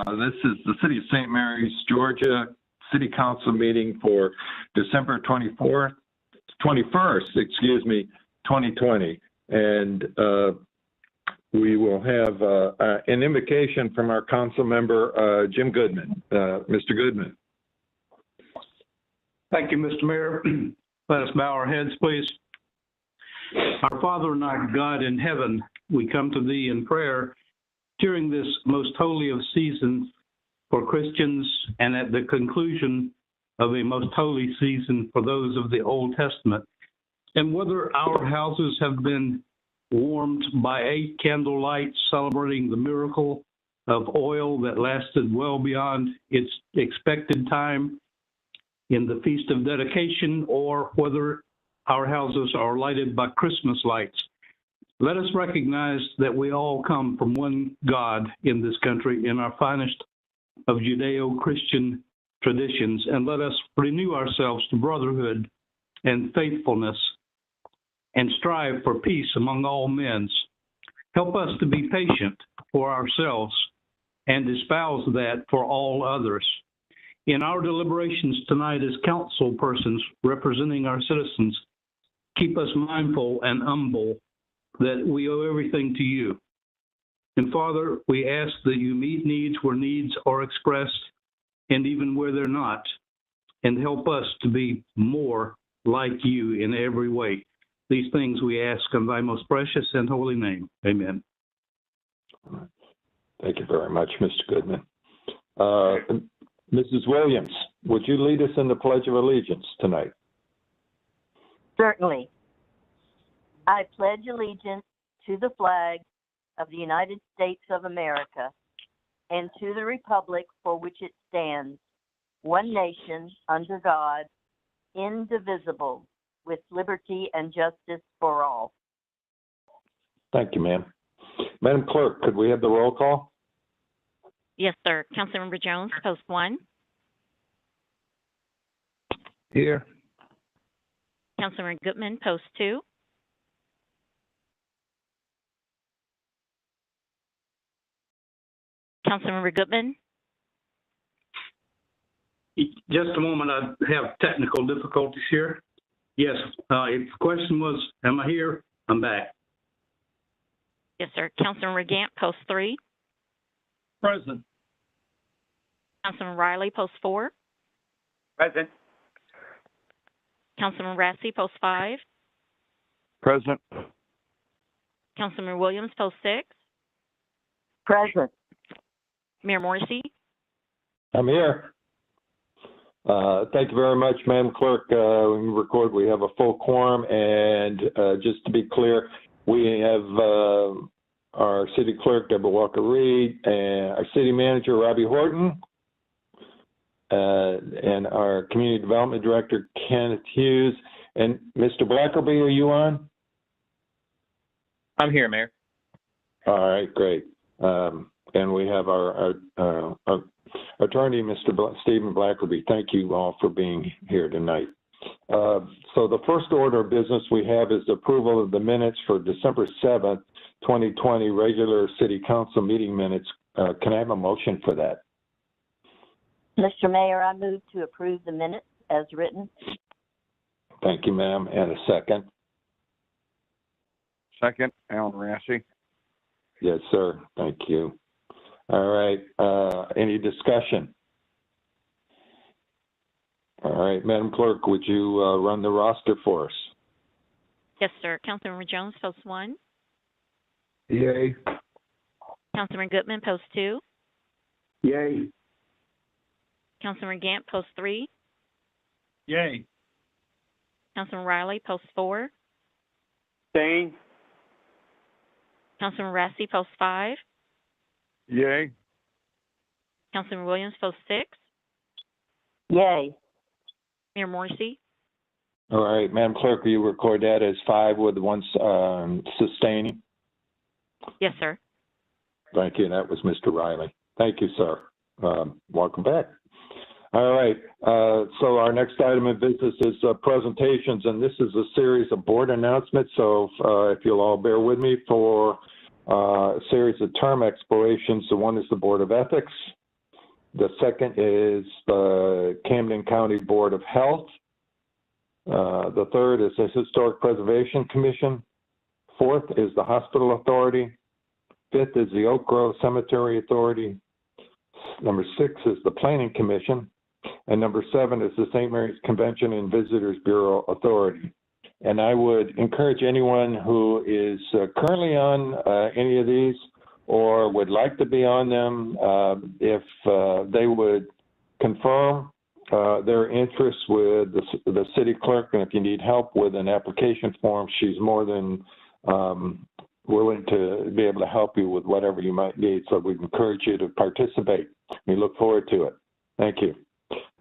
This is the City of St. Mary's, Georgia City Council meeting for December 21st, 2020. And we will have an invocation from our council member, Jim Goodman. Mr. Goodman. Thank you, Mr. Mayor. Let us bow our heads, please. Our Father and our God in heaven, we come to thee in prayer during this most holy of seasons for Christians and at the conclusion of a most holy season for those of the Old Testament. And whether our houses have been warmed by 8 candlelight celebrating the miracle of oil that lasted well beyond its expected time in the Feast of Dedication, or whether our houses are lighted by Christmas lights. Let us recognize that we all come from one God in this country in our finest of Judeo-Christian traditions, and let us renew ourselves to brotherhood and faithfulness and strive for peace among all men. Help us to be patient for ourselves and espouse that for all others. In our deliberations tonight as council persons representing our citizens, keep us mindful and humble that we owe everything to you. And Father, we ask that you meet needs where needs are expressed and even where they're not, and help us to be more like you in every way. These things we ask in thy most precious and holy name. Amen. Thank you very much, Mr. Goodman. Mrs. Williams, would you lead us in the Pledge of Allegiance tonight? Certainly. I pledge allegiance to the flag of the United States of America and to the republic for which it stands, one nation, under God, indivisible, with liberty and justice for all. Thank you, ma'am. Madam Clerk, could we have the roll call? Yes, sir. Councilmember Jones, post 1. Here. Councilmember Goodman, post 2. Councilmember Goodman. Just a moment, I have technical difficulties here. Yes, if the question was, am I here? I'm back. Yes, sir. Councilmember Gant, post 3. Present. Councilman Riley, post 4. Present. Councilman Rassi, post 5. Present. Councilman Williams, post 6. Present. Mayor Morrissey. I'm here. Thank you very much, Madam Clerk. When we record, we have a full quorum, and just to be clear, we have our City Clerk, Deborah Walker-Reed, and our City Manager, Robbie Horton, and our Community Development Director, Kenneth Hughes. And Mr. Blackerby, are you on? I'm here, Mayor. All right, great. And we have our attorney, Mr. Stephen Blackerby. Thank you all for being here tonight. So the first order of business we have is approval of the minutes for December 7th, 2020, regular City Council meeting minutes. Can I have a motion for that? Mr. Mayor, I move to approve the minutes as written. Thank you, ma'am. And a second? Second, Alan Rassi. Yes, sir. Thank you. All right. Any discussion? All right. Madam Clerk, would you run the roster for us? Yes, sir. Councilmember Jones, post 1. Yay. Councilman Goodman, post 2. Yay. Councilman Gant, post 3. Yay. Councilman Riley, post 4. Staying. Councilman Rassi, post 5. Yay. Councilman Williams, post 6. Yay. Mayor Morrissey. All right. Madam Clerk, will you record that as 5 with 1 sustaining? Yes, sir. Thank you. That was Mr. Riley. Thank you, sir. Welcome back. All right. So our next item of business is presentations, and this is a series of board announcements. So if you'll all bear with me for a series of term expirations. So one is the Board of Ethics, The second is the Camden County Board of Health. The third is the Historic Preservation Commission. Fourth is the Hospital Authority. Fifth is the Oak Grove Cemetery Authority. Number 6 is the Planning Commission. And number 7 is the St. Mary's Convention and Visitors Bureau Authority. And I would encourage anyone who is currently on any of these or would like to be on them, if they would confirm their interest with the city clerk, and if you need help with an application form, she's more than willing to be able to help you with whatever you might need. So we encourage you to participate. We look forward to it. Thank you.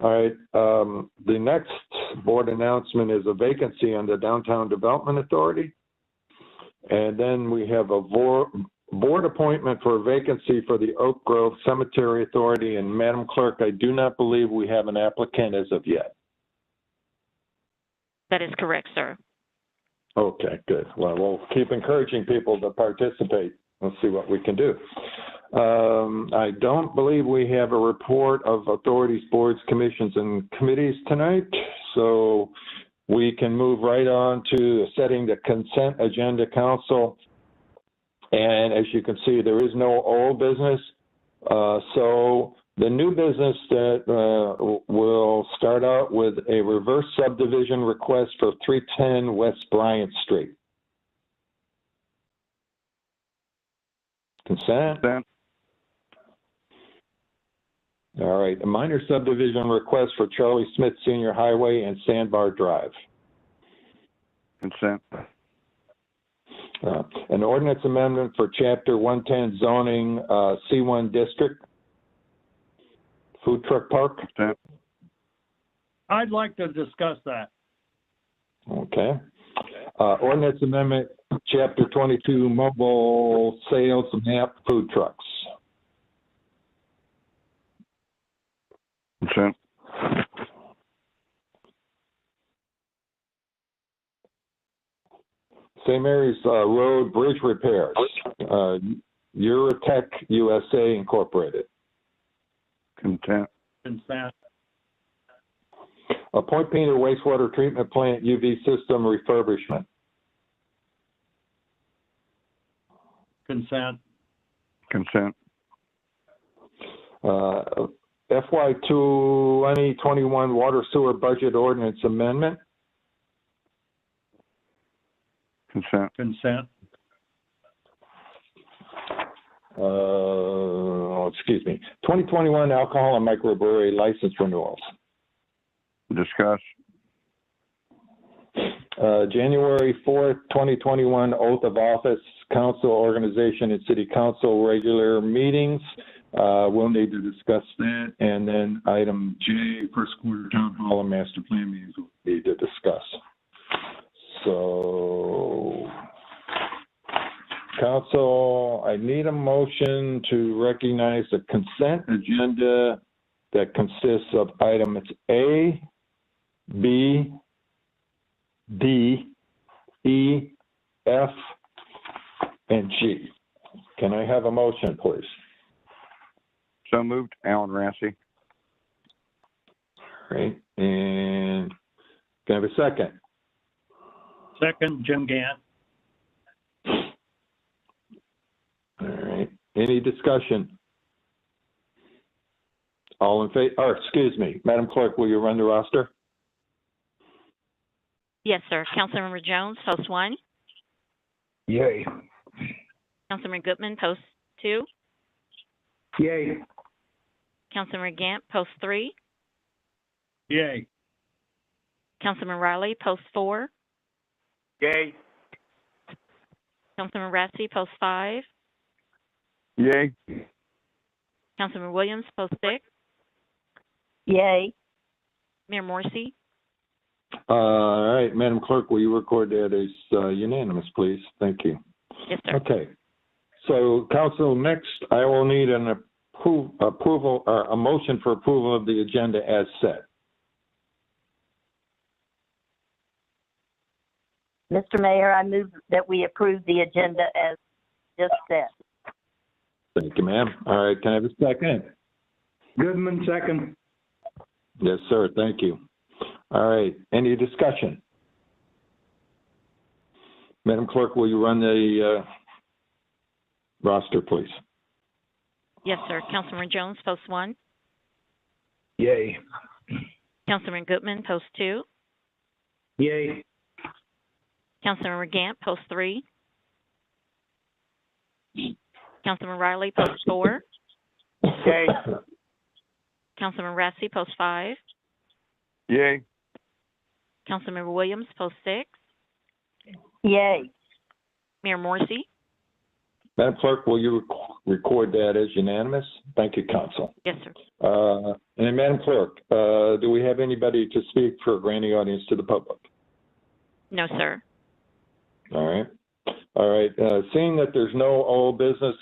All right. The next board announcement is a vacancy on the Downtown Development Authority. And then we have a board appointment for a vacancy for the Oak Grove Cemetery Authority. And Madam Clerk, I do not believe we have an applicant as of yet. That is correct, sir. Okay, good. Well, we'll keep encouraging people to participate. We'll see what we can do. I don't believe we have a report of authorities, boards, commissions, and committees tonight, so we can move right on to setting the consent agenda council. And as you can see, there is no old business. So the new business that will start out with a reverse subdivision request for 310 West Bryant Street. Consent? Consent. All right, a minor subdivision request for Charlie Smith Senior Highway and Sandbar Drive. Consent. An ordinance amendment for Chapter 110 zoning, C1 district. Food truck park. Consent. I'd like to discuss that. Okay. Ordinance amendment, Chapter 22 mobile sales map food trucks. Consent. St. Mary's Road Bridge repairs. Eurotech USA Incorporated. Consent. Consent. Point Peter wastewater treatment plant UV system refurbishment. Consent. Consent. FY 2021 water sewer budget ordinance amendment. Consent. Consent. Excuse me. 2021 alcohol and microbrewery license renewals. Discuss. January 4th, 2021 oath of office, council organization and city council regular meetings. We'll need to discuss that. And then item J, first quarter town hall and master plan meetings we'll need to discuss. So, council, I need a motion to recognize the consent agenda that consists of items A, B, D, E, F, and G. Can I have a motion, please? So moved. Alan Rassy. All right, and can I have a second? Second, Jim Gant. All right, any discussion? All in favor, or excuse me, Madam Clerk, will you run the roster? Yes, sir. Councilmember Jones, post 1. Yay. Councilmember Goodman, post 2. Yay. Councilmember Gant, post 3. Yay. Councilman Riley, post 4. Yay. Councilman Rassy, post 5. Yay. Councilman Williams, post 6. Yay. Mayor Morrissey. All right, Madam Clerk, will you record that as unanimous, please? Thank you. Yes, sir. Okay. So, council, next, I will need an approval, or a motion for approval of the agenda as set. Mr. Mayor, I move that we approve the agenda as just said. Thank you, ma'am. All right, can I have a second? Goodman, second. Yes, sir. Thank you. All right. Any discussion? Madam Clerk, will you run the roster, please? Yes, sir. Councilman Jones, post 1. Yay. Councilman Goodman, post 2. Yay. Councilman Regant, post 3. Councilman Riley, post 4. Yay. Councilman Rassi, post 5. Yay. Councilmember Williams, post 6. Yay. Mayor Morrissey. Madam Clerk, will you record that as unanimous? Thank you, Council. Yes, sir. And Madam Clerk, do we have anybody to speak for granting audience to the public? No, sir. All right. All right. Seeing that there's no old business,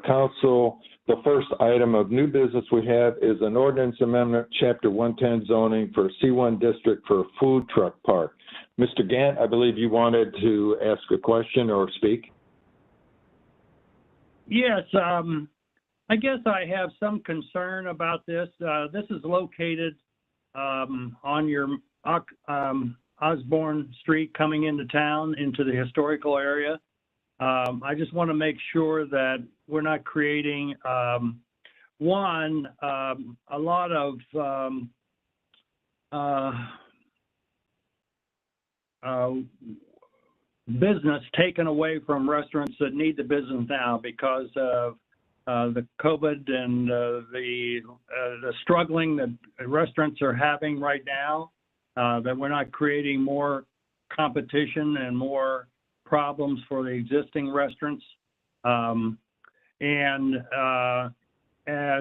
Council, the first item of new business we have is an ordinance amendment, Chapter 110 zoning for C1 district for a food truck park. Mr. Gant, I believe you wanted to ask a question or speak. Yes, I guess I have some concern about this. This is located on your Osborne Street coming into town, into the historical area. I just want to make sure that we're not creating, a lot of business taken away from restaurants that need the business now because of the COVID and the struggling that restaurants are having right now, that we're not creating more competition and more problems for the existing restaurants. As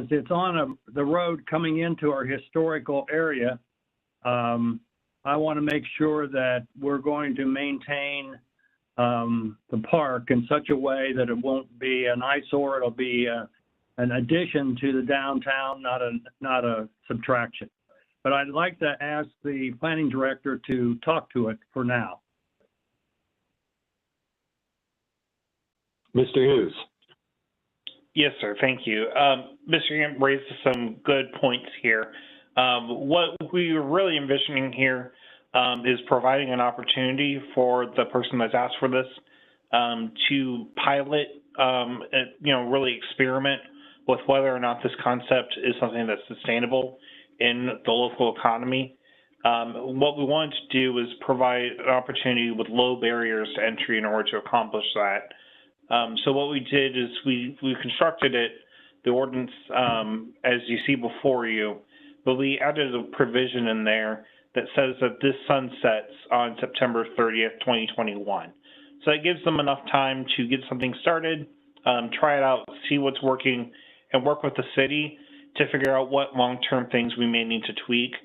it's on the road coming into our historical area, I want to make sure that we're going to maintain the park in such a way that it won't be an eyesore. It'll be an addition to the downtown, not a subtraction. But I'd like to ask the planning director to talk to it for now. Mr. Hughes. Yes, sir. Thank you. Mr. Gant raised some good points here. What we were really envisioning here is providing an opportunity for the person that's asked for this to pilot, really experiment with whether or not this concept is something that's sustainable in the local economy. What we wanted to do was provide an opportunity with low barriers to entry in order to accomplish that. So what we did is we constructed it, the ordinance, as you see before you, but we added a provision in there that says that this sunsets on September 30th, 2021. So it gives them enough time to get something started, try it out, see what's working, and work with the city to figure out what long-term things we may need to tweak,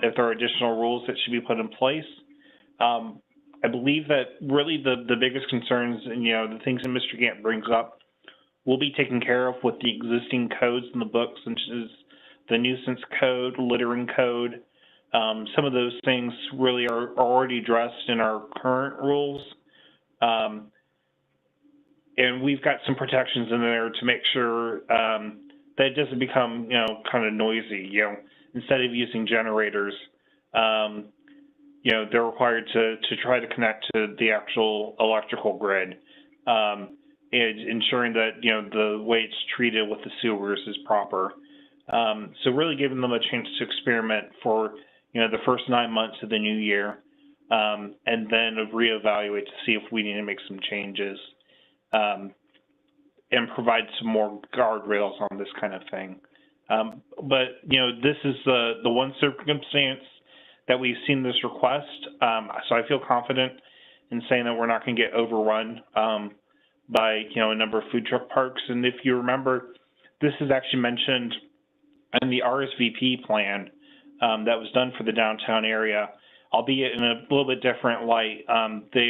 if there are additional rules that should be put in place. I believe that really the biggest concerns and, the things that Mr. Gant brings up will be taken care of with the existing codes in the books, such as the nuisance code, littering code. Some of those things really are already addressed in our current rules. And we've got some protections in there to make sure that it doesn't become, kind of noisy. Instead of using generators, they're required to try to connect to the actual electrical grid, and ensuring that, the way it's treated with the sewers is proper. So really giving them a chance to experiment for, the first 9 months of the new year, and then reevaluate to see if we need to make some changes, and provide some more guardrails on this kind of thing. But, this is the one circumstance that we've seen this request. So I feel confident in saying that we're not going to get overrun by, a number of food truck parks. And if you remember, this is actually mentioned in the RSVP plan that was done for the downtown area, albeit in a little bit different light. They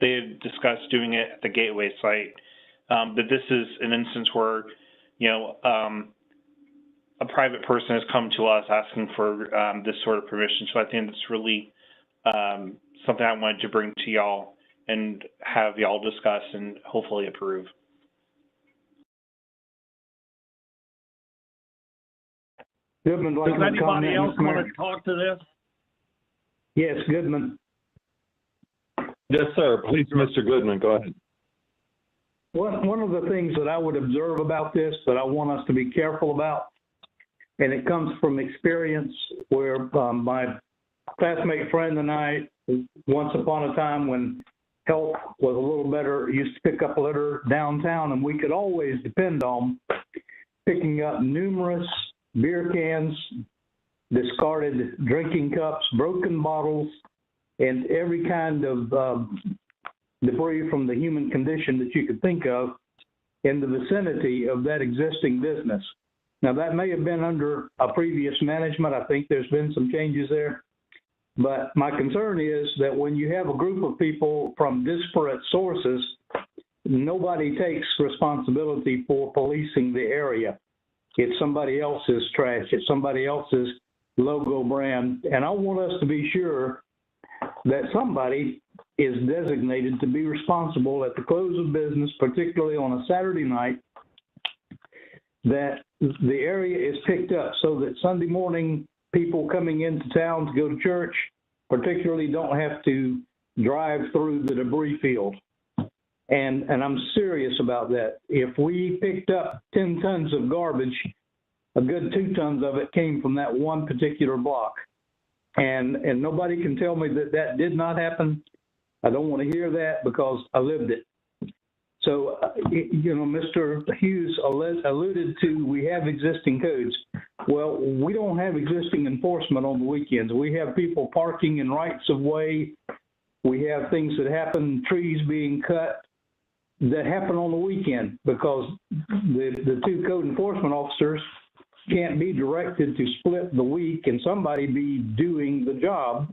had discussed doing it at the Gateway site, but this is an instance where, a private person has come to us asking for this sort of permission. So I think it's really something I wanted to bring to y'all and have y'all discuss and hopefully approve. Goodman, like Does to anybody comment, else Mr. Mayor? want to talk to this? Yes, Goodman. Yes, sir. Please, Mr. Goodman, go ahead. One of the things that I would observe about this that I want us to be careful about, and it comes from experience where my classmate friend and I, once upon a time when health was a little better, used to pick up litter downtown, and we could always depend on picking up numerous beer cans, discarded drinking cups, broken bottles, and every kind of debris from the human condition that you could think of in the vicinity of that existing business. Now, that may have been under a previous management. I think there's been some changes there. But my concern is that when you have a group of people from disparate sources, nobody takes responsibility for policing the area. It's somebody else's trash. It's somebody else's logo brand. And I want us to be sure that somebody is designated to be responsible at the close of business, particularly on a Saturday night, that the area is picked up so that Sunday morning people coming into town to go to church particularly don't have to drive through the debris field. And I'm serious about that. If we picked up 10 tons of garbage, a good 2 tons of it came from that one particular block. And nobody can tell me that that did not happen. I don't want to hear that because I lived it. So, you know, Mr. Hughes alluded to we have existing codes. Well, we don't have existing enforcement on the weekends. We have people parking in rights of way. We have things that happen, trees being cut, that happen on the weekend because the 2 code enforcement officers can't be directed to split the week and somebody be doing the job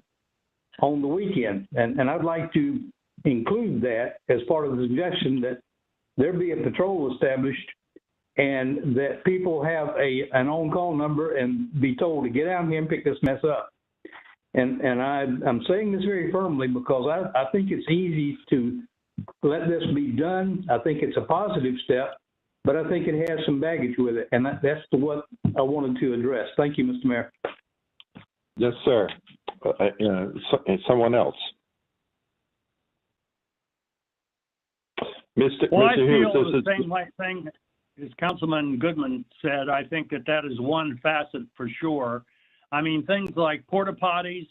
on the weekend. And I'd like to include that as part of the suggestion that there be a patrol established and that people have an on-call number and be told to get out here and pick this mess up. And I'm saying this very firmly because I think it's easy to let this be done. I think it's a positive step, but I think it has some baggage with it, and that's what I wanted to address. Thank you, Mr. Mayor. Yes, sir. Someone else. Mr. I Hughes, feel the same thing as Councilman Goodman said. I think that is one facet for sure. I mean, things like porta potties,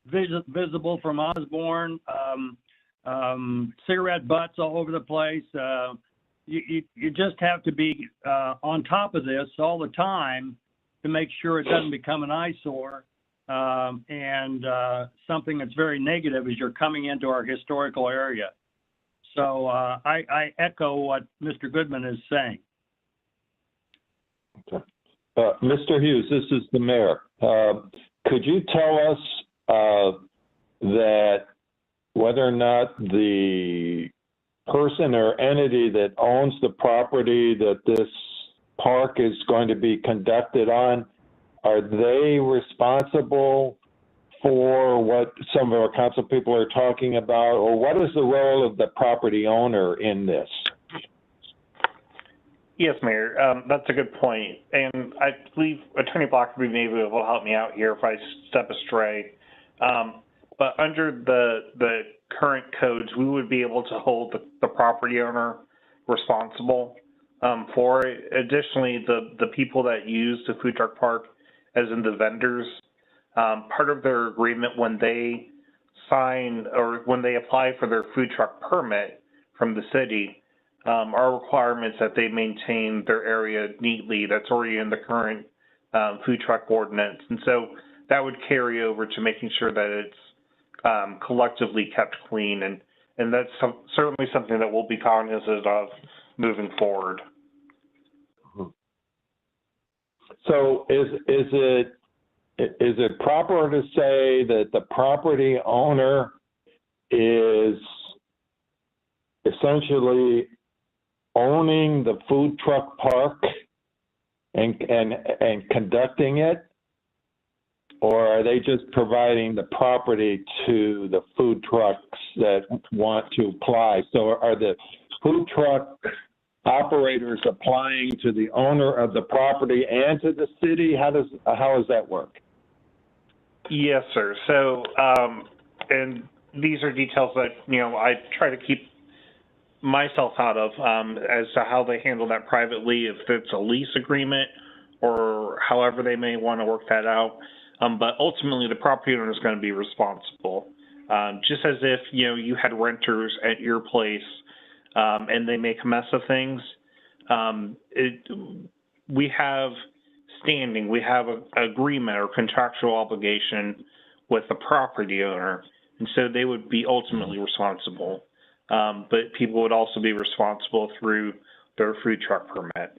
visible from Osborne, cigarette butts all over the place. You just have to be on top of this all the time to make sure it doesn't become an eyesore and something that's very negative as you're coming into our historical area. So I echo what Mr. Goodman is saying. Okay. Mr. Hughes, this is the mayor. Could you tell us that whether or not the person or entity that owns the property that this park is going to be conducted on, are they responsible for what some of our council people are talking about, or what is the role of the property owner in this? Yes, Mayor, that's a good point. And I believe Attorney Blackerby may be able to help me out here if I step astray. But under the current codes, we would be able to hold the property owner responsible for it. Additionally, the people that use the food truck park, as in the vendors, part of their agreement when they sign or when they apply for their food truck permit from the city are requirements that they maintain their area neatly. That's already in the current food truck ordinance. And so that would carry over to making sure that it's collectively kept clean. And that's certainly something that we'll be cognizant of moving forward. So is it proper to say that the property owner is essentially owning the food truck park and conducting it? Or are they just providing the property to the food trucks that want to apply? So are the food truck operators applying to the owner of the property and to the city? How does that work? Yes, sir. So, and these are details that, I try to keep myself out of, as to how they handle that privately, if it's a lease agreement or however they may want to work that out. But ultimately, the property owner is going to be responsible. Just as if, you had renters at your place, and they make a mess of things. We have standing, we have an agreement or contractual obligation with the property owner, and so they would be ultimately responsible. But people would also be responsible through their food truck permit.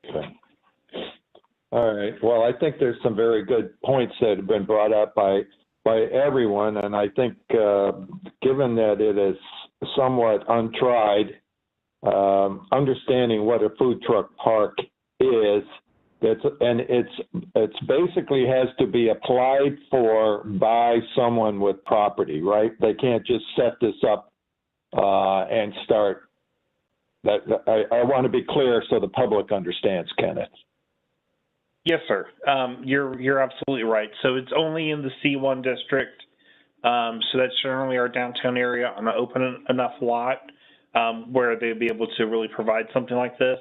Okay. All right. Well, I think there's some very good points that have been brought up by everyone, and I think given that it is somewhat untried, understanding what a food truck park is, it's basically has to be applied for by someone with property, right? They can't just set this up and start. I want to be clear so the public understands, Kenneth. Yes, sir. You're absolutely right. So it's only in the C1 district. So that's generally our downtown area on an open enough lot where they'd be able to really provide something like this.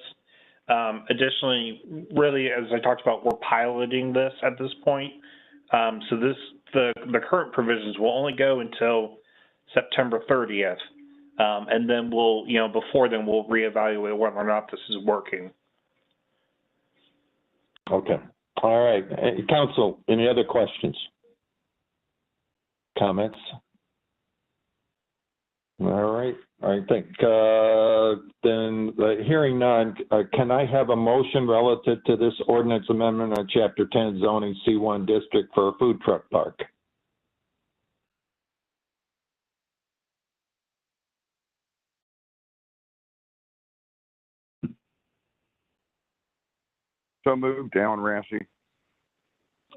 Additionally, really, as I talked about, we're piloting this at this point. So the current provisions will only go until September 30th. And then before then, we'll reevaluate whether or not this is working. Okay. All right. Council, any other questions? Comments? All right. I think then hearing none, can I have a motion relative to this ordinance amendment on Chapter 10 zoning C1 district for a food truck park? So moved, Alan Rassi.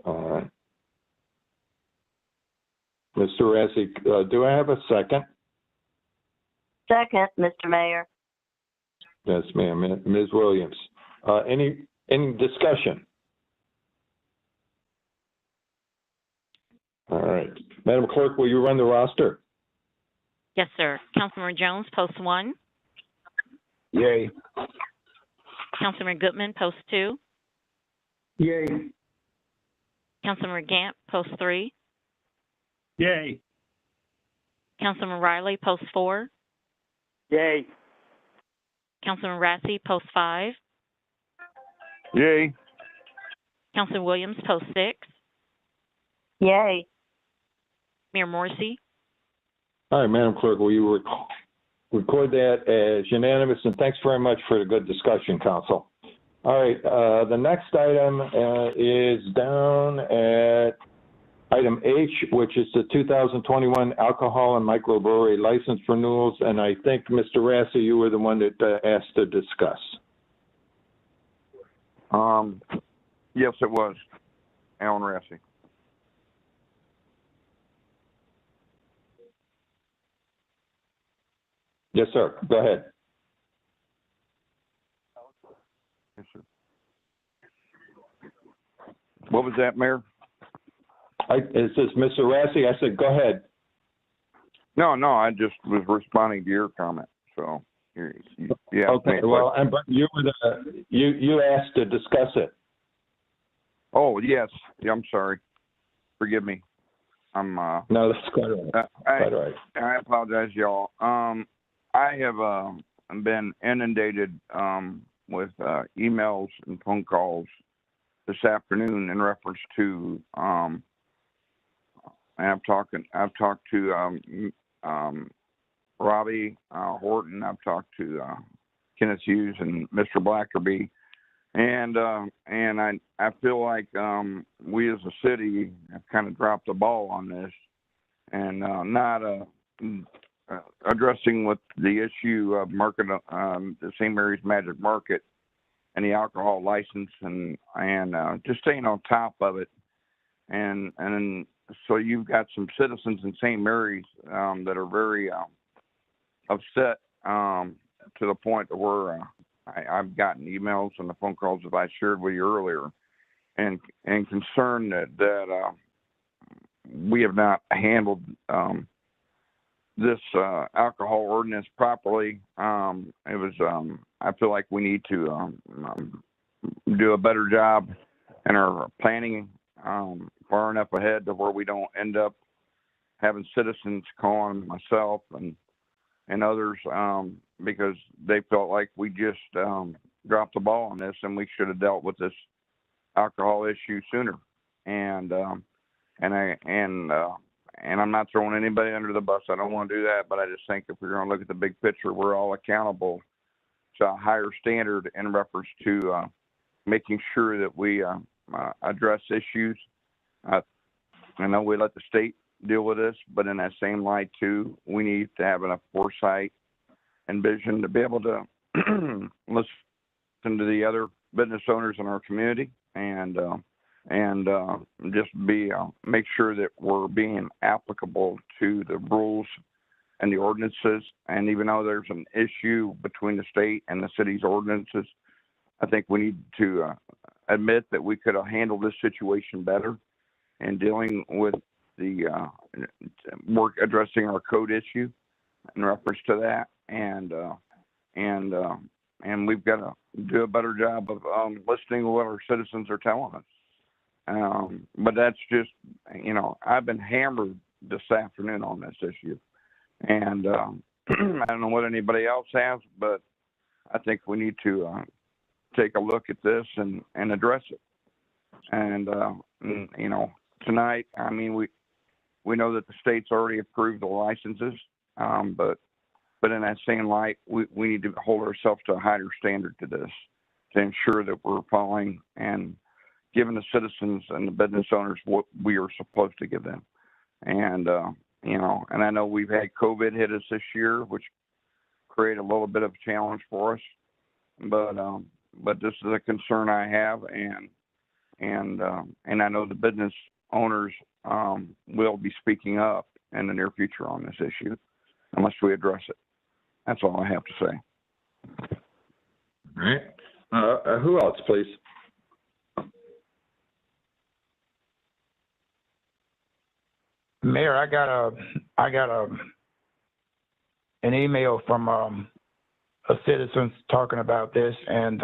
All right. Mr. Rassi, do I have a second? Second, Mr. Mayor. Yes, ma'am. Ms. Williams. Any discussion? All right. Madam Clerk, will you run the roster? Yes, sir. Councilmember Jones, post 1. Yay. Councilmember Goodman, post 2. Yay. Councilmember Gant, post 3. Yay. Councilmember Riley, post 4. Yay. Councilmember Rassi, post 5. Yay. Councilmember Williams, post 6. Yay. Mayor Morrissey. All right, Madam Clerk, will you record that as unanimous? And thanks very much for the good discussion, Council. All right, the next item is down at item H, which is the 2021 alcohol and microbrewery license renewals. And I think, Mr. Rassi, you were the one that asked to discuss. Yes, it was. Alan Rassi. Yes, sir. Go ahead. Yes, sir. What was that, Mayor? Is this Mr. Rassi? I said, go ahead. No, I just was responding to your comment. So, yeah. Okay. Well, but you were you asked to discuss it. Oh, yes. Yeah, I'm sorry. Forgive me. No, that's quite all right. Quite all right. I apologize, y'all. I have been inundated with emails and phone calls this afternoon in reference to I've talked to Robbie Horton. I've talked to Kenneth Hughes and Mr. Blackerby, and I feel like we as a city have kind of dropped the ball on this, and not addressing with the issue of market, the St. Mary's Magic Market and the alcohol license, and just staying on top of it, and so you've got some citizens in St. Mary's that are very upset to the point where I've gotten emails and the phone calls that I shared with you earlier, and concerned that we have not handled this alcohol ordinance properly. It was I feel like we need to do a better job in our planning far enough ahead to where we don't end up having citizens calling myself and others because they felt like we just dropped the ball on this and we should have dealt with this alcohol issue sooner. And I'm not throwing anybody under the bus. I don't want to do that, but I just think if we're going to look at the big picture, we're all accountable to a higher standard in reference to making sure that we address issues. I know we let the state deal with this, but in that same light too, we need to have enough foresight and vision to be able to listen to the other business owners in our community and just make sure that we're being applicable to the rules and the ordinances. And even though there's an issue between the state and the city's ordinances, I think we need to admit that we could have handled this situation better in dealing with the work addressing our code issue in reference to that, and we've got to do a better job of listening to what our citizens are telling us. But that's just, I've been hammered this afternoon on this issue, and I don't know what anybody else has, but I think we need to take a look at this and address it. And tonight, I mean, we know that the state's already approved the licenses, but in that same light, we need to hold ourselves to a higher standard to this, to ensure that we're following and giving the citizens and the business owners what we are supposed to give them. And and I know we've had COVID hit us this year, which created a little bit of a challenge for us, but this is a concern I have, and I know the business owners will be speaking up in the near future on this issue unless we address it. That's all I have to say. All right. Who else, please? Mayor, I got an email from a citizen talking about this, and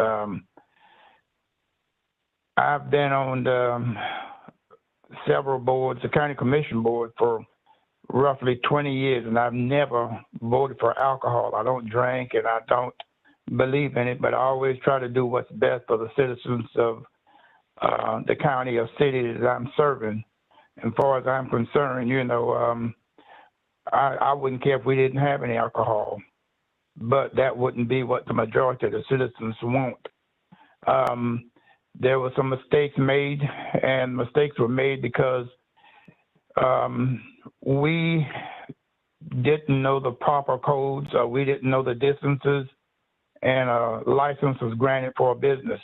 I've been on several boards, the county commission board, for roughly 20 years, and I've never voted for alcohol. I don't drink, and I don't believe in it, but I always try to do what's best for the citizens of the county or city that I'm serving. As far as I'm concerned, I wouldn't care if we didn't have any alcohol, but that wouldn't be what the majority of the citizens want. There were some mistakes made, and mistakes were made because we didn't know the proper codes, or we didn't know the distances, and a license was granted for a business.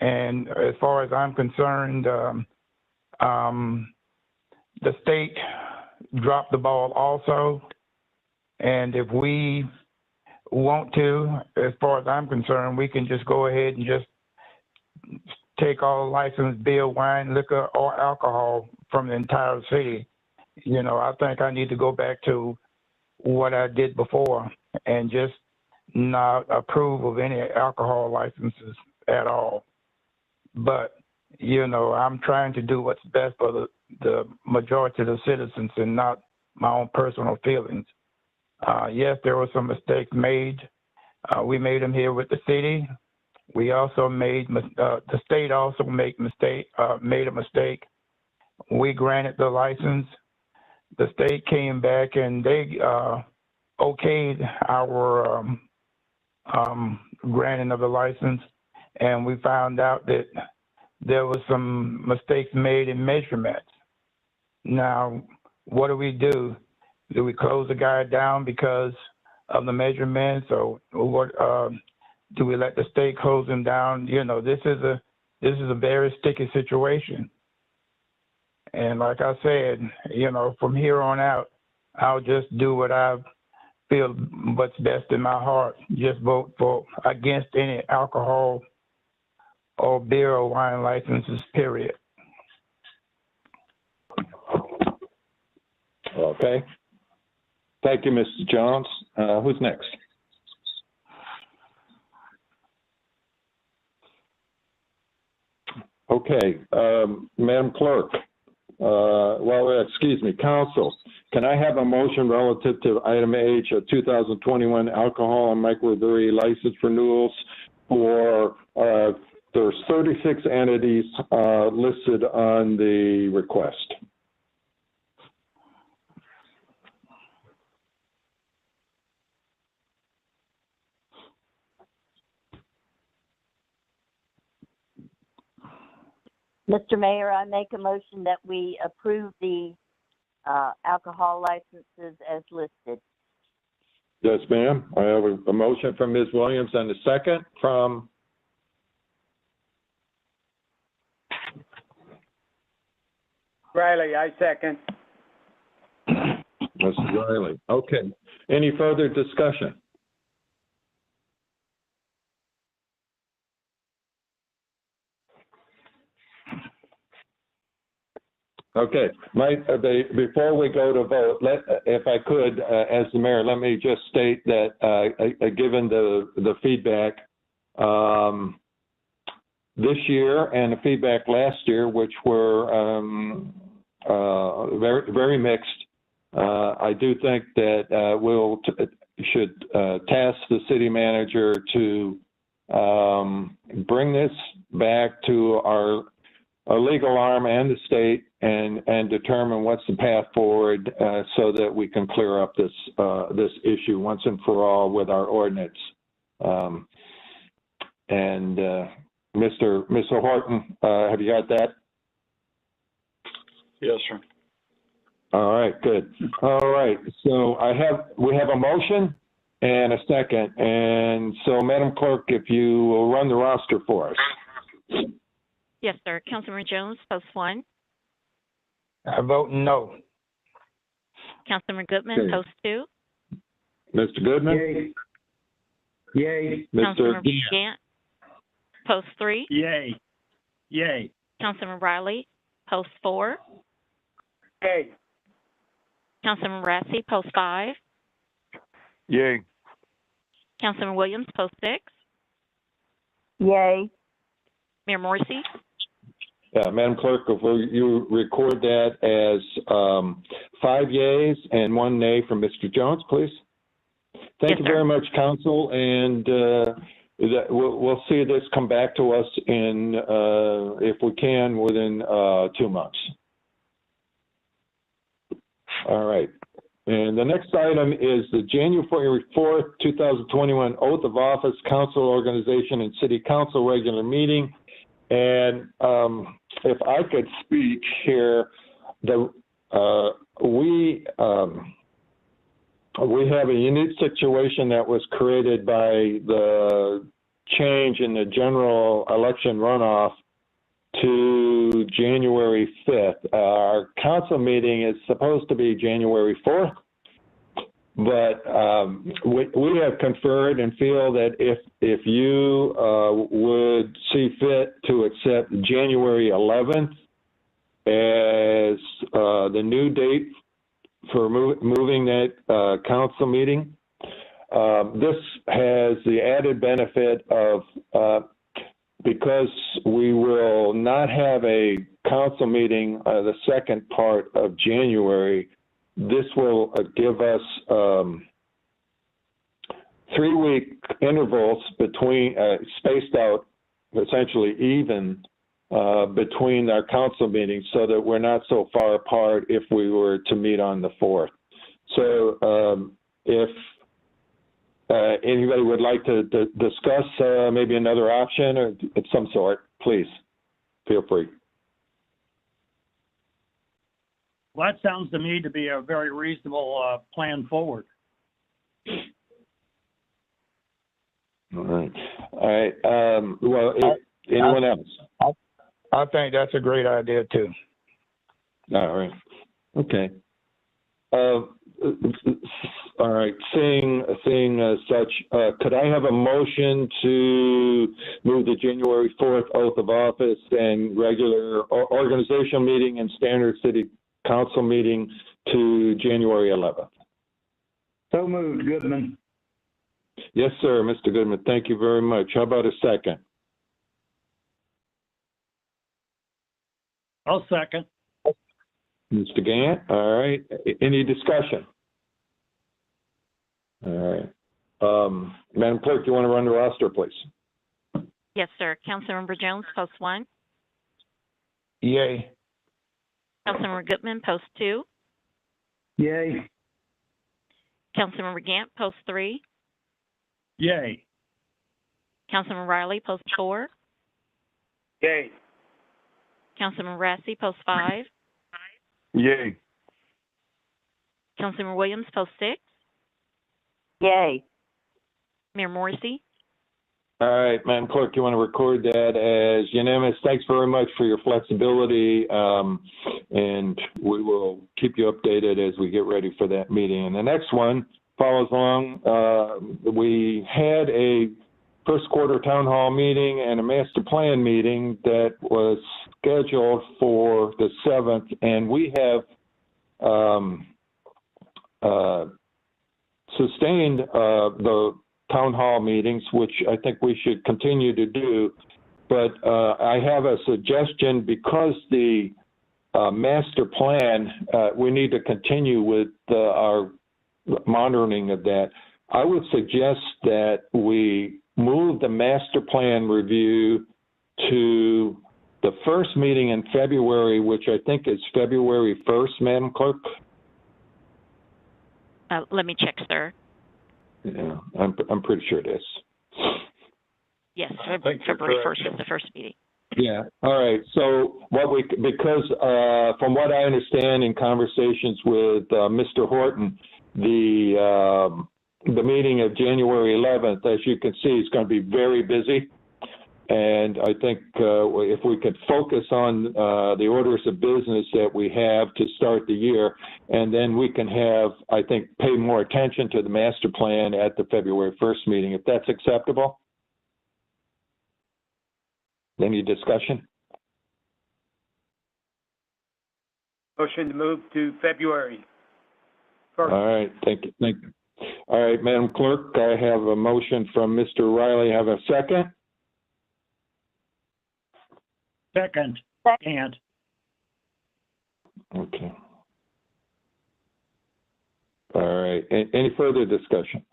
And as far as I'm concerned, the state dropped the ball also. And if we want to, as far as I'm concerned, we can just go ahead and just take all licensed beer, wine, liquor, or alcohol from the entire city. I think I need to go back to what I did before and just not approve of any alcohol licenses at all. But, I'm trying to do what's best for the majority of the citizens and not my own personal feelings. Yes, there were some mistakes made. We made them here with the city. We also the state also made a mistake. We granted the license. The state came back and they okayed our granting of the license, and we found out that there was some mistakes made in measurements. Now, what do? Do we close the guy down because of the measurements, or what? Do we let the state close him down? This is a very sticky situation, And like I said, you know, from here on out, I'll just do what I feel what's best in my heart. Just vote for against any alcohol or beer or wine licenses, period. Okay. Thank you, Mr. Jones. Who's next? Okay, Madam Clerk, excuse me, Council, can I have a motion relative to item H of 2021 alcohol and microbrewery license renewals for, there's 36 entities listed on the request. Mr. Mayor, I make a motion that we approve the alcohol licenses as listed. Yes, ma'am. I have a motion from Ms. Williams and a second from Riley, I second. Mr. Riley. Okay. Any further discussion? Okay, before we go to vote, if I could, as the mayor, let me just state that given the feedback this year and the feedback last year, which were very, very mixed, I do think that should task the city manager to bring this back to our legal arm and the state and determine what's the path forward so that we can clear up this issue once and for all with our ordinance. Mr. Horton, have you got that? Yes, sir. All right, good. All right, so we have a motion and a second. And so, Madam Clerk, if you will run the roster for us. Yes, sir. Councilmember Jones, post 1. I vote no. Councilmember Goodman, Okay. post 2. Mr. Goodman? Yay. Yay. Councilmember Gant, post 3. Yay. Yay. Councilmember Riley, post 4. Yay. Councilmember Ratsey, post 5. Yay. Councilmember Williams, post 6. Yay. Mayor Morrissey? Madam Clerk, if you record that as 5 yeas and 1 nay from Mr. Jones, please. Thank Yes, you sir. very much, Council, and we'll see this come back to us in, if we can, within 2 months. All right. And the next item is the January 4th, 2021 Oath of Office, Council Organization, and City Council regular meeting. And if I could speak here, we have a unique situation that was created by the change in the general election runoff to January 5th. Our council meeting is supposed to be January 4th. But we have conferred and feel that if you would see fit to accept January 11th as the new date for moving that council meeting, this has the added benefit of because we will not have a council meeting the second part of January. This will give us 3-week intervals between, spaced out, essentially even, between our council meetings so that we're not so far apart if we were to meet on the 4th. So if anybody would like to discuss maybe another option or of some sort, please feel free. Well, that sounds to me to be a very reasonable plan forward. All right. All right. Well, anyone else? I think that's a great idea too. All right. Okay. All right. Seeing such, could I have a motion to move the January 4th oath of office and regular organizational meeting and standard city council meeting to January 11th? So moved, Goodman. Yes, sir, Mr. Goodman. Thank you very much. How about a second? I'll second. Mr. Gant, all right. Any discussion? All right. Madam Clerk, do you want to run the roster, please? Yes, sir. Councilmember Jones, post 1. Yay. Councilmember Goodman, post 2. Yay. Councilmember Gant, post 3. Yay. Councilmember Riley, post 4. Yay. Councilmember Rassi, post 5. Yay. Councilmember Williams, post 6. Yay. Mayor Morrissey. All right, Madam Clerk, you want to record that as unanimous. Thanks very much for your flexibility, and we will keep you updated as we get ready for that meeting. And the next one follows along. We had a first quarter town hall meeting and a master plan meeting that was scheduled for the 7th, and we have sustained the town hall meetings, which I think we should continue to do. But I have a suggestion, because the master plan, we need to continue with our monitoring of that. I would suggest that we move the master plan review to the first meeting in February, which I think is February 1st, Madam Clerk. Let me check, sir. Yeah, I'm pretty sure it is. Yes, February 1st is the first meeting. Yeah. All right. So because from what I understand in conversations with Mr. Horton, the meeting of January 11th, as you can see, is going to be very busy. And I think if we could focus on the orders of business that we have to start the year, and then we can have, I think, pay more attention to the master plan at the February 1st meeting, if that's acceptable. Any discussion? Motion to move to February 1st. All right. Thank you. Thank you. All right, Madam Clerk, I have a motion from Mr. Riley. Have a second? Second. And. Okay. All right. Any further discussion?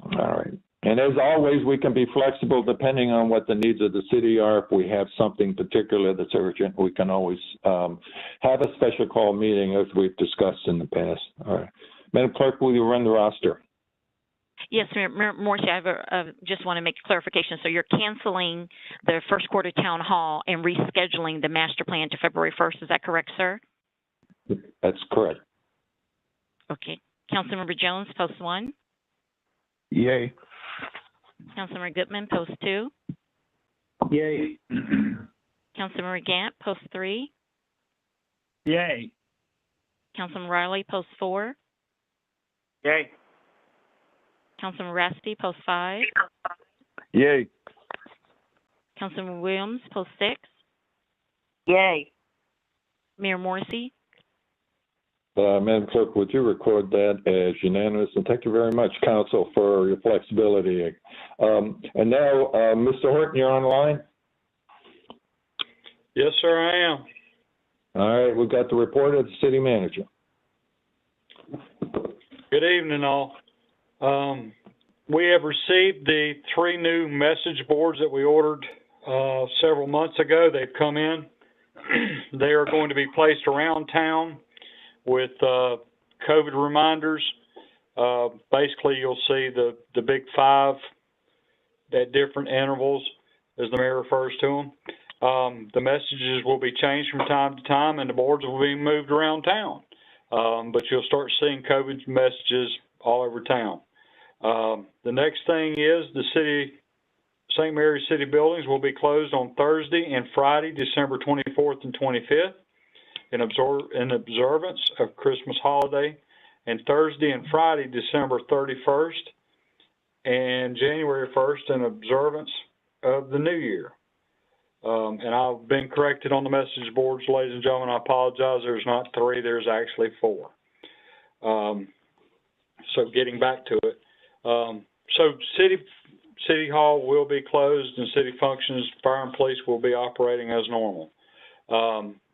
All right. And as always, we can be flexible depending on what the needs of the city are. If we have something particular that's urgent, we can always have a special call meeting, as we've discussed in the past. All right. Madam Clerk, will you run the roster? Yes, Mayor Morrissey, I just want to make a clarification. So you're canceling the first quarter town hall and rescheduling the master plan to February 1st. Is that correct, sir? That's correct. Okay. Councilmember Jones, post 1. Yay. Councilmember Goodman, post 2. Yay. Councilmember Gant, post 3. Yay. Councilmember Riley, post 4. Yay. Councilmember Raspi, post 5. Yay. Councilmember Williams, post 6. Yay. Mayor Morrissey. Madam Clerk, would you record that as unanimous? And thank you very much, Council, for your flexibility. And now, Mr. Horton, you're online? Yes, sir, I am. All right, we've got the report of the city manager. Good evening, all. We have received the 3 new message boards that we ordered several months ago. They've come in. They are going to be placed around town with COVID reminders. Basically, you'll see the big 5 at different intervals, as the mayor refers to them. The messages will be changed from time to time, and the boards will be moved around town. But you'll start seeing COVID messages all over town. The next thing is the St. Mary's City buildings will be closed on Thursday and Friday, December 24th and 25th. in observance of Christmas holiday, and Thursday and Friday, December 31st and January 1st in observance of the New Year. And I've been corrected on the message boards, ladies and gentlemen. I apologize. There's not 3, there's actually 4. So getting back to it. So City Hall will be closed and city functions, fire and police will be operating as normal.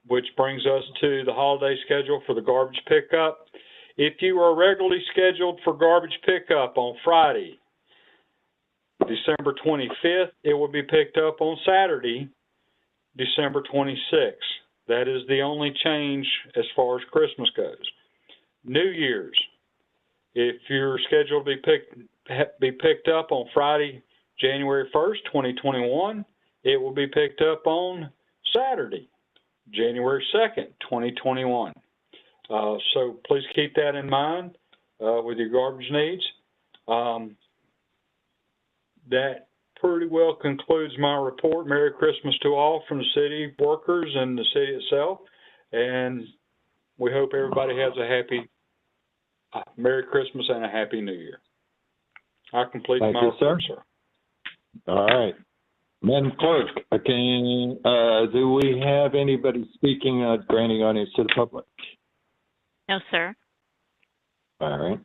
Which brings us to the holiday schedule for the garbage pickup. If you are regularly scheduled for garbage pickup on Friday, December 25th, it will be picked up on Saturday, December 26th. That is the only change as far as Christmas goes. New Year's, if you're scheduled to be picked up on Friday, January 1st, 2021, it will be picked up on Saturday, January 2nd, 2021. So please keep that in mind with your garbage needs. That pretty well concludes my report. Merry Christmas to all from the city workers and the city itself. And we hope everybody has a happy Merry Christmas and a Happy New Year. I complete my report, sir. All right. Madam Clerk, do we have anybody speaking, granting audience to the public? No, sir. All right.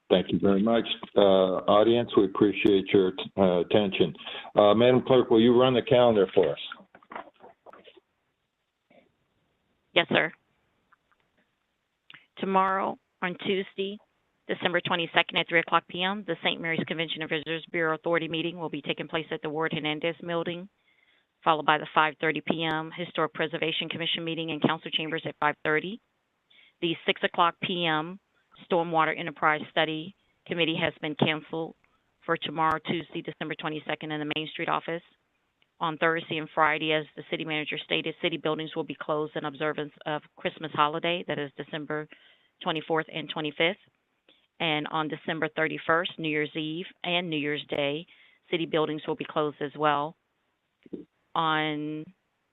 Thank you very much. Audience, we appreciate your attention. Madam Clerk, will you run the calendar for us? Yes, sir. Tomorrow, on Tuesday, December 22nd at 3 o'clock p.m., the St. Mary's Convention and Visitors Bureau Authority meeting will be taking place at the Ward Hernandez building, followed by the 5:30 p.m. Historic Preservation Commission meeting in Council Chambers at 5:30. The 6 o'clock p.m. Stormwater Enterprise Study Committee has been canceled for tomorrow, Tuesday, December 22nd in the Main Street office. On Thursday and Friday, as the city manager stated, city buildings will be closed in observance of Christmas holiday, that is December 24th and 25th. And on December 31st, New Year's Eve and New Year's Day, city buildings will be closed as well. On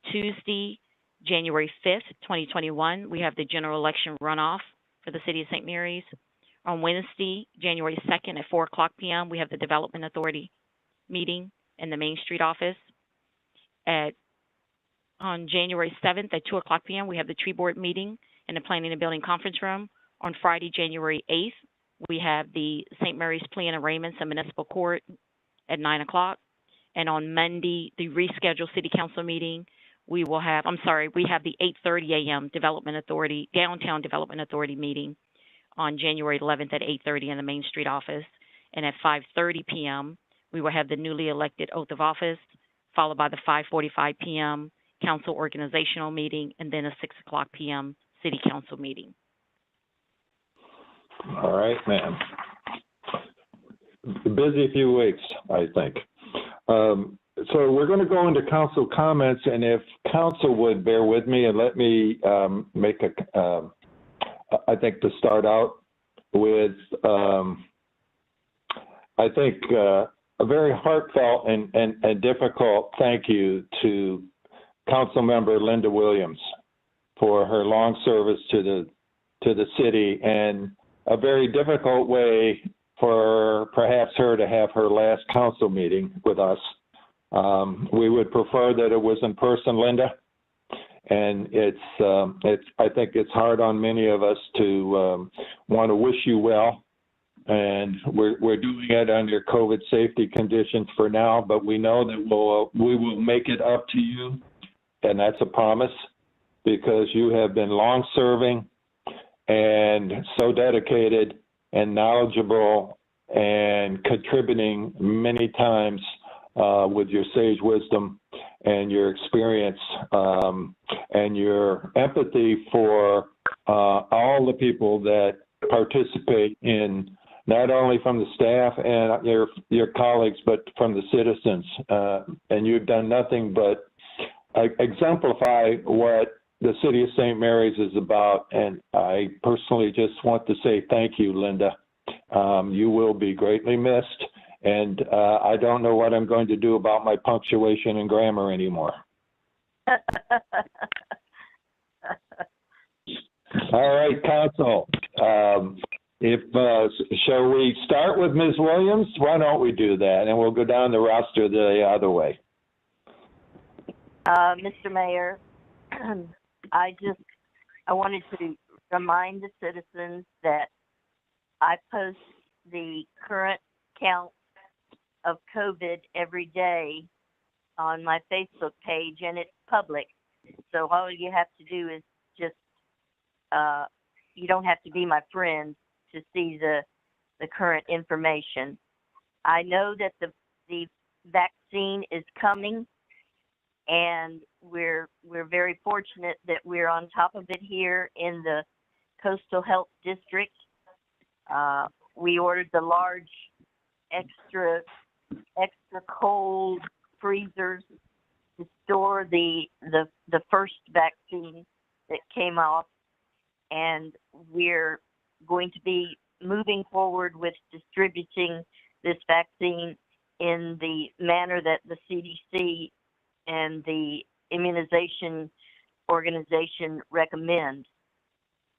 Tuesday, January 5th, 2021, we have the general election runoff for the city of St. Mary's. On Wednesday, January 2nd at 4 o'clock p.m., we have the Development Authority meeting in the Main Street office. On January 7th at 2 o'clock p.m., we have the Tree Board meeting in the Planning and Building Conference Room. On Friday, January 8th, we have the St. Mary's Plea and Arraignments in Municipal Court at 9 o'clock. And on Monday, the rescheduled City Council meeting, we have the 8:30 a.m. Downtown Development Authority meeting on January 11th at 8:30 in the Main Street office. And at 5:30 p.m., we will have the newly elected oath of office, followed by the 5:45 p.m. council organizational meeting, and then a 6 o'clock p.m. City Council meeting. All right, ma'am. Busy few weeks, I think. So we're going to go into council comments, and if council would bear with me and let me make I think to start out with, I think a very heartfelt and difficult thank you to Council Member Linda Williams for her long service to the city, and a very difficult way for perhaps her to have her last council meeting with us. We would prefer that it was in person, Linda, and I think it's hard on many of us to want to wish you well, and we're doing it under COVID safety conditions for now, but we know that we will make it up to you, and that's a promise, because you have been long serving and so dedicated and knowledgeable and contributing many times with your sage wisdom and your experience and your empathy for all the people that participate in, not only from the staff and your colleagues, but from the citizens. And you've done nothing but exemplify what the City of St. Mary's is about. And I personally just want to say thank you, Linda. You will be greatly missed. And I don't know what I'm going to do about my punctuation and grammar anymore. All right, Council. Shall we start with Ms. Williams? Why don't we do that? And we'll go down the roster the other way. Mr. Mayor, I wanted to remind the citizens that I post the current count of COVID every day on my Facebook page, and it's public. So all you have to do is just, you don't have to be my friend to see the current information. I know that the vaccine is coming, and we're very fortunate that we're on top of it here in the Coastal Health District. We ordered the large extra cold freezers to store the first vaccine that came off, and we're going to be moving forward with distributing this vaccine in the manner that the CDC and the immunization organization recommend.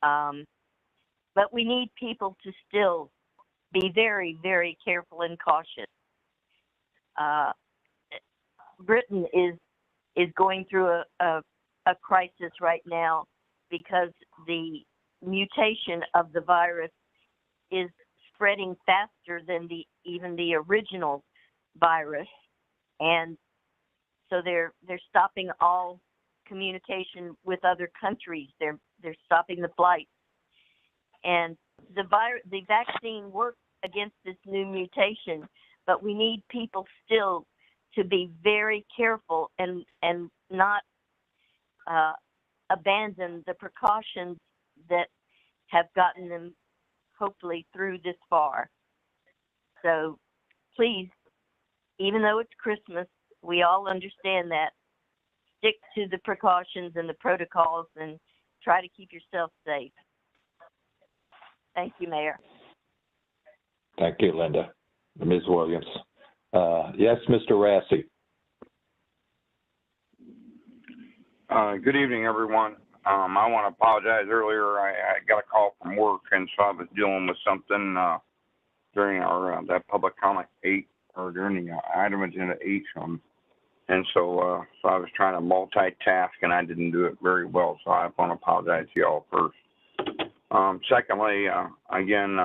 But we need people to still be very, very careful and cautious. Britain is going through a crisis right now because the mutation of the virus is spreading faster than even the original virus, and so they're stopping all communication with other countries. They're stopping the flights, and the vaccine works against this new mutation, but we need people still to be very careful and not abandon the precautions that have gotten them hopefully through this far. So please, even though it's Christmas, we all understand that. Stick to the precautions and the protocols and try to keep yourself safe. Thank you, Mayor. Thank you, Linda. Ms. Williams. Yes, Mr. Rassi. Good evening, everyone. I want to apologize earlier. I got a call from work, and so I was dealing with something during our that public comment 8, or during the item agenda 8. And so I was trying to multitask, and I didn't do it very well. So I want to apologize to y'all first. Secondly, again,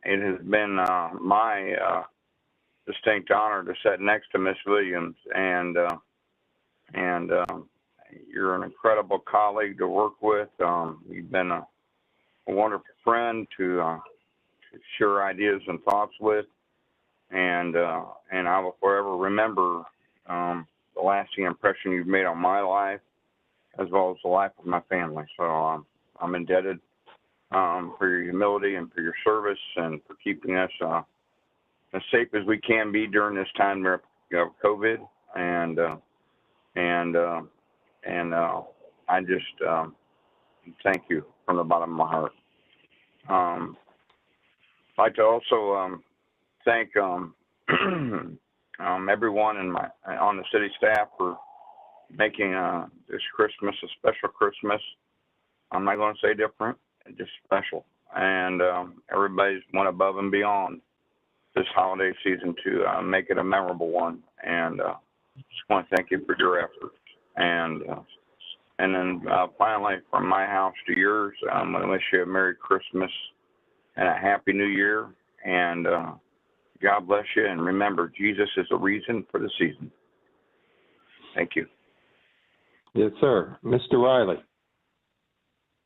it has been my distinct honor to sit next to Miss Williams, and you're an incredible colleague to work with. You've been a wonderful friend to share ideas and thoughts with, and I will forever remember the lasting impression you've made on my life, as well as the life of my family. So I'm indebted for your humility and for your service and for keeping us as safe as we can be during this time of COVID. And I just thank you from the bottom of my heart. I'd like to also thank everyone on the city staff for making this Christmas a special Christmas. I'm not going to say different, just special. And everybody's went above and beyond this holiday season to make it a memorable one. And just want to thank you for your efforts. And then finally, from my house to yours, I'm going to wish you a Merry Christmas and a Happy New Year. And God bless you. And remember, Jesus is the reason for the season. Thank you. Yes, sir. Mr. Riley.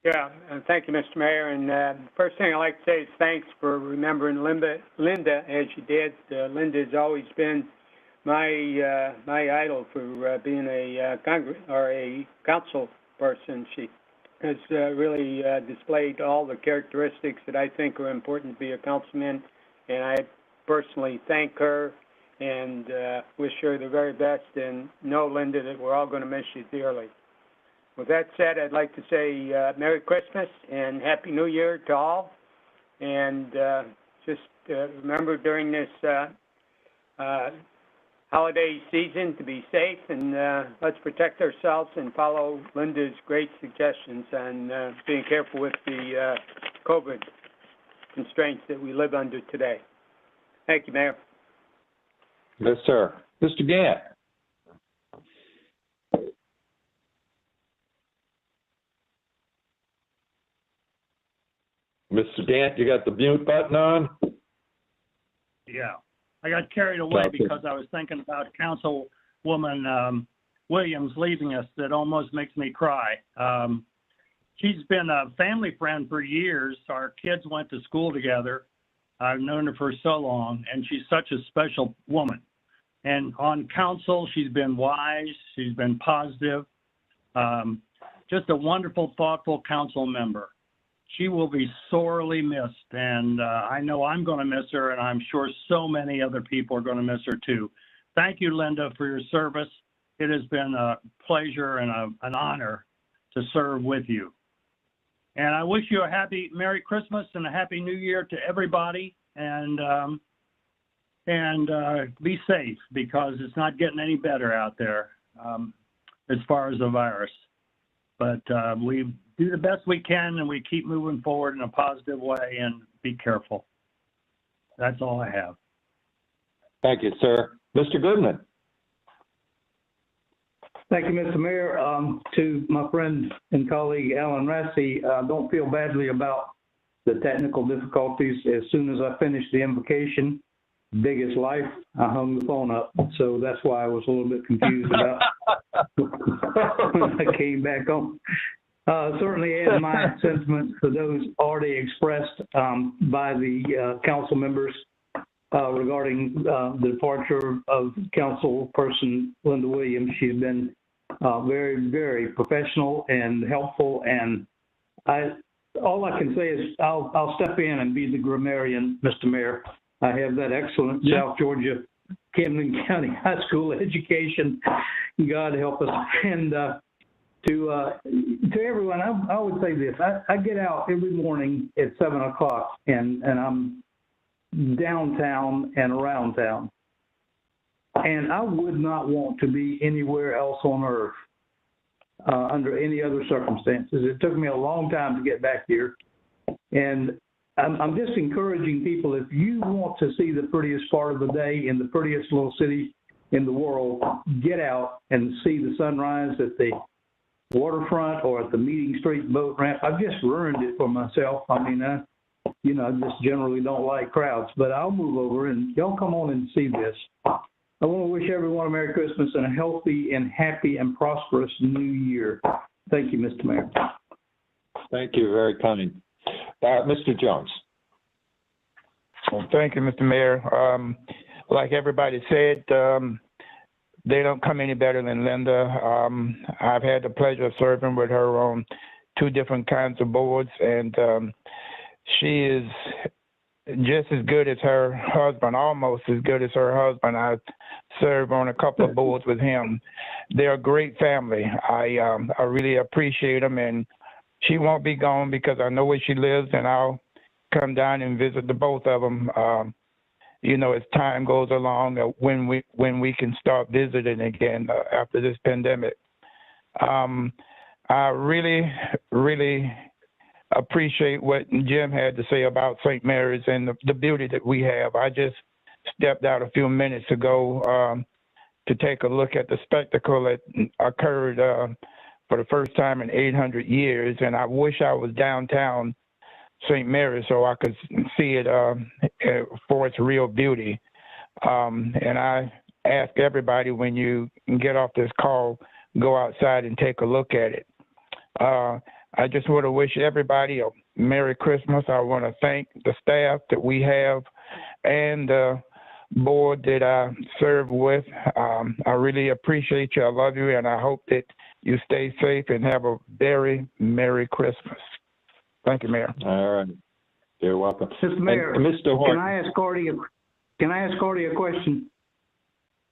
Yeah, thank you, Mr. Mayor. And first thing I'd like to say is thanks for remembering Linda as you did. Linda has always been my idol for being a council person. She has really displayed all the characteristics that I think are important to be a councilman, and I personally thank her and wish her the very best. And know, Linda, that we're all going to miss you dearly. With that said, I'd like to say Merry Christmas and Happy New Year to all. And just remember, during this holiday season to be safe, and let's protect ourselves and follow Linda's great suggestions on being careful with the COVID constraints that we live under today. Thank you, Mayor. Yes, sir. Mr. Gant. Mr. Gant, you got the mute button on? Yeah, I got carried away Okay. because I was thinking about Councilwoman Williams leaving us. That almost makes me cry. She's been a family friend for years. Our kids went to school together. I've known her for so long, and she's such a special woman. And on council, she's been wise. She's been positive. Just a wonderful, thoughtful council member. She will be sorely missed, and I know I'm going to miss her, and I'm sure so many other people are going to miss her too. Thank you, Linda, for your service. It has been a pleasure and an honor to serve with you. And I wish you a happy Merry Christmas and a Happy New Year to everybody, and be safe, because it's not getting any better out there as far as the virus. But we do the best we can, and we keep moving forward in a positive way, and be careful. That's all I have. Thank you, sir. Mr. Goodman. Thank you, Mr. Mayor. To my friend and colleague, Alan Rassi, don't feel badly about the technical difficulties. As soon as I finished the invocation, big as life, I hung the phone up. So that's why I was a little bit confused about when I came back on. Certainly add my sentiments to those already expressed by the council members regarding the departure of Councilperson Linda Williams. She's been very, very professional and helpful, and all I can say is I'll step in and be the grammarian, Mr. Mayor. I have that excellent South Georgia Camden County High School education. God help us. And to everyone, I would say this. I get out every morning at 7 o'clock, and I'm downtown and around town. And I would not want to be anywhere else on earth under any other circumstances. It took me a long time to get back here. And I'm just encouraging people, if you want to see the prettiest part of the day in the prettiest little city in the world, get out and see the sunrise at the waterfront or at the Meeting Street boat ramp. I've just ruined it for myself. I mean, I just generally don't like crowds, but I'll move over and y'all come on and see this. I want to wish everyone a Merry Christmas and a healthy and happy and prosperous New Year. Thank you, Mr. Mayor. Thank you. Very kind. Mr. Jones. Well, thank you, Mr. Mayor. Like everybody said, they don't come any better than Linda. I've had the pleasure of serving with her on 2 different kinds of boards, and she is just as good as her husband, almost as good as her husband. I served on a couple of boards with him. They're a great family. I really appreciate them, and she won't be gone because I know where she lives, and I'll come down and visit the both of them. As time goes along, when we can start visiting again after this pandemic. I really, really appreciate what Jim had to say about St. Mary's and the beauty that we have. I just stepped out a few minutes ago to take a look at the spectacle that occurred for the first time in 800 years, and I wish I was downtown St. Mary's so I could see it for its real beauty. And I ask everybody, when you get off this call, go outside and take a look at it. I just want to wish everybody a Merry Christmas. I want to thank the staff that we have and the board that I serve with. I really appreciate you. I love you, and I hope that you stay safe and have a very Merry Christmas. Thank you, Mayor. All right. You're welcome. Mr. Mayor, and Mr. Horton. Can I ask Artie a question?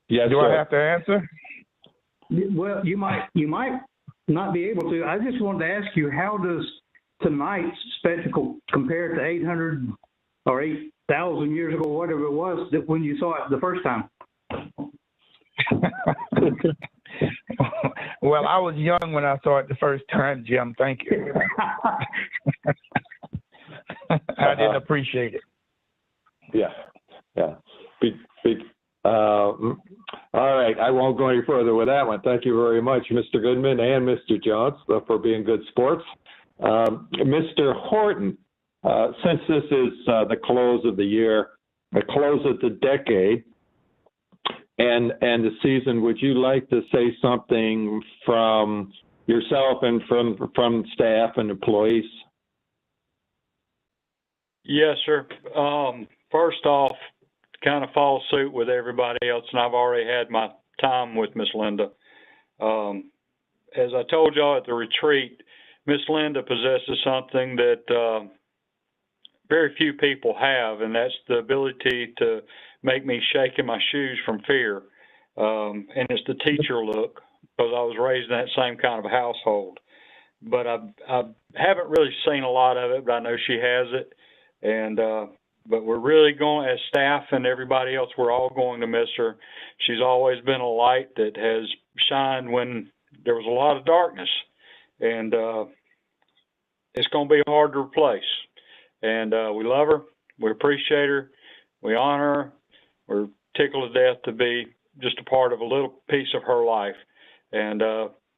Yes, Do sir. I have to answer? Well, you might not be able to. I just wanted to ask you, how does tonight's spectacle compare to 800 or 8,000 years ago, whatever it was, that when you saw it the first time? Well, I was young when I saw it the first time, Jim. Thank you. I didn't appreciate it. Yeah. All right, I won't go any further with that one. Thank you very much, Mr. Goodman and Mr. Jones, for being good sports. Mr. Horton, since this is the close of the year, the close of the decade, and the season, would you like to say something from yourself and from staff and employees? Yes, sir. First off, kind of follow suit with everybody else, and I've already had my time with Miss Linda. As I told y'all at the retreat, Miss Linda possesses something that very few people have, and that's the ability to make me shake in my shoes from fear. And it's the teacher look, because I was raised in that same kind of household. But I haven't really seen a lot of it, but I know she has it. And but we're really going, as staff and everybody else, we're all going to miss her. She's always been a light that has shined when there was a lot of darkness. And it's going to be hard to replace. And we love her. We appreciate her. We honor her. We're tickled to death to be just a part of a little piece of her life. And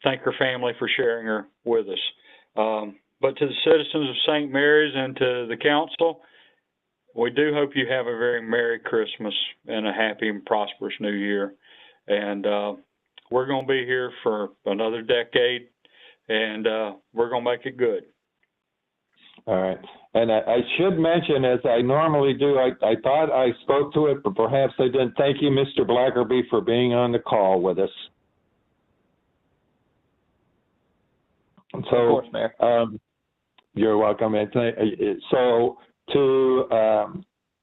thank her family for sharing her with us. But to the citizens of St. Mary's and to the council, we do hope you have a very Merry Christmas and a happy and prosperous New Year. And we're going to be here for another decade, and we're going to make it good. All right. And I should mention, as I normally do, I thought I spoke to it, but perhaps I didn't. Thank you, Mr. Blackerby, for being on the call with us. So, of course, Mayor. You're welcome. And so, to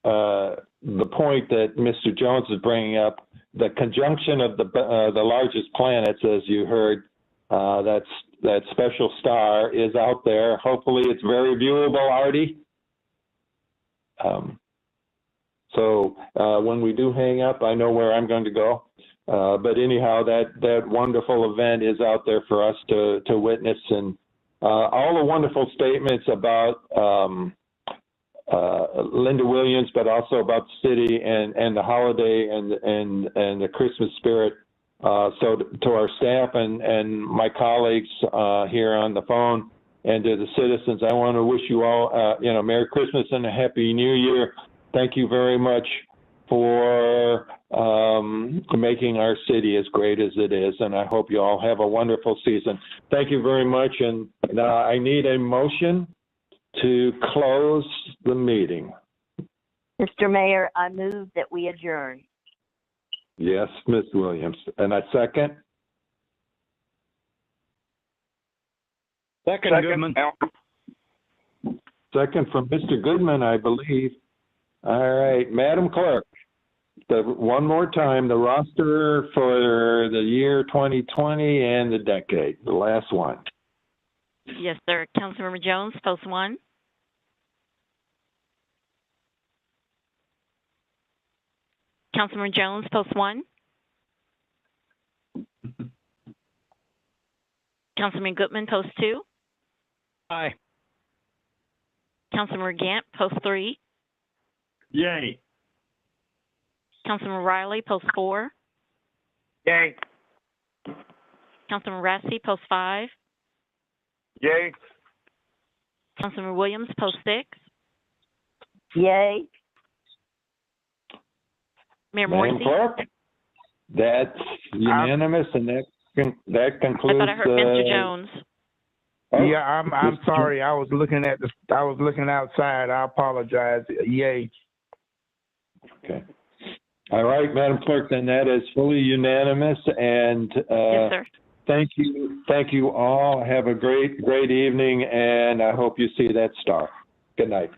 the point that Mr. Jones is bringing up, the conjunction of the largest planets, as you heard, that special star is out there. Hopefully, it's very viewable, Artie. So when we do hang up, I know where I'm going to go. But anyhow, that wonderful event is out there for us to witness, and all the wonderful statements about Linda Williams, but also about the city and the holiday and the Christmas spirit. So to our staff and my colleagues here on the phone, and to the citizens, I want to wish you all, Merry Christmas and a Happy New Year. Thank you very much for making our city as great as it is, and I hope you all have a wonderful season. Thank you very much, and I need a motion to close the meeting. Mr. Mayor, I move that we adjourn. Yes, Ms. Williams. And a second? Second, Goodman. Second from Mr. Goodman, I believe. All right, Madam Clerk, one more time, the roster for the year 2020 and the decade, the last one. Yes, sir. Councilmember Jones, post 1. Councilmember Jones, post 1. Councilman Goodman, post 2. Aye. Councilmember Gant, post 3. Yay. Councilmember Riley, post 4. Yay. Councilmember Rassi, post 5. Yay. Councilmember Williams, post 6. Yay. Mayor Madam Morrissey. Clerk, that's unanimous, and that concludes. I thought I heard Mr. Jones. Oh, Yeah, I'm sorry. I was looking outside. I apologize. Yay. Okay. All right, Madam Clerk, then that is fully unanimous, and Yes, sir. thank you all. Have a great evening, and I hope you see that star. Good night.